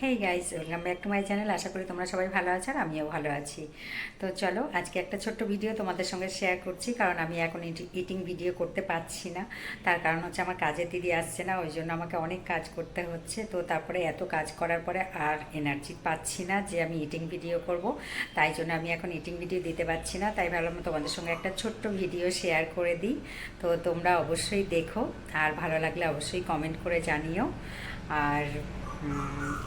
Hey guys, welcome back to my channel. আশা করি তোমরা সবাই ভালো আছো আর আমিও ভালো আছি। তো চলো, আজকে একটা ছোট্ট ভিডিও তোমাদের সঙ্গে শেয়ার করছি, কারণ আমি এখন ইটিং ভিডিও করতে পারছি না। তার কারণ হচ্ছে আমার কাজের দিদি আসছে না, ওই জন্য আমাকে অনেক কাজ করতে হচ্ছে। তো তারপরে এত কাজ করার পরে আর এনার্জি পাচ্ছি না যে আমি ইটিং ভিডিও করব, তাই জন্য আমি এখন ইটিং ভিডিও দিতে পারছি না। তাই ভাবলাম তোমাদের সঙ্গে একটা ছোট্ট ভিডিও শেয়ার করে দিই। তো তোমরা অবশ্যই দেখো, আর ভালো লাগলে অবশ্যই কমেন্ট করে জানিও। আর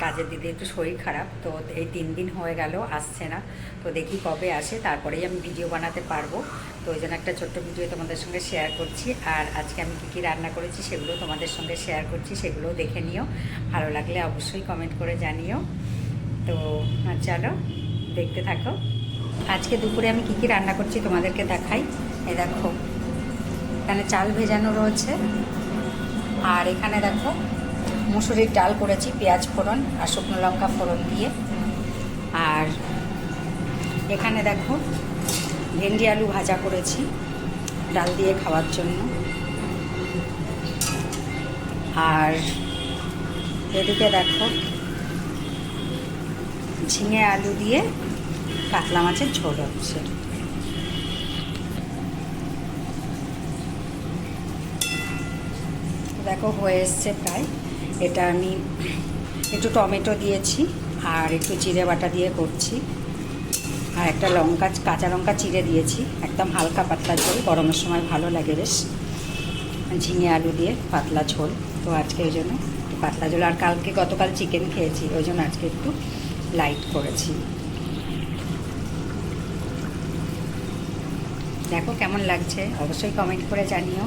কাজের দিদি একটু শরীর খারাপ, তো এই 3 দিন হয়ে গেল আসছে না। তো দেখি কবে আসে, তারপরেই আমি ভিডিও বানাতে পারবো। তো ওই জন্য একটা ছোট্ট ভিডিও তোমাদের সঙ্গে শেয়ার করছি। আর আজকে আমি কী কী রান্না করেছি সেগুলো তোমাদের সঙ্গে শেয়ার করছি, সেগুলোও দেখে নিও। ভালো লাগলে অবশ্যই কমেন্ট করে জানিও। তো চলো, দেখতে থাকো। আজকে দুপুরে আমি কী কী রান্না করছি তোমাদেরকে দেখাই। এই দেখো, এখানে চাল ভেজানো রয়েছে। আর এখানে দেখো, মুসুরির ডাল করেছি পেঁয়াজ ফোড়ন আর শুকনো লঙ্কা ফোড়ন দিয়ে। আর এখানে দেখো, ভেন্ডি আলু ভাজা করেছি ডাল দিয়ে খাওয়ার জন্য। আর এদিকে দেখো, ঝিঙে আলু দিয়ে কাতলা মাছের ঝোল হচ্ছে। দেখো হয়ে এসছে প্রায়। এটা আমি একটু টমেটো দিয়েছি আর একটু জিরে বাটা দিয়ে করছি। আর একটা কাঁচা লঙ্কা চিড়ে দিয়েছি। একদম হালকা পাতলা ঝোল, গরমের সময় ভালো লাগে বেশ। ঝিঙে আলু দিয়ে পাতলা ঝোল। তো আজকে ওই জন্য একটু পাতলা ঝোল। আর গতকাল চিকেন খেয়েছি, ওই জন্য আজকে একটু লাইট করেছি। দেখো কেমন লাগছে, অবশ্যই কমেন্ট করে জানিও।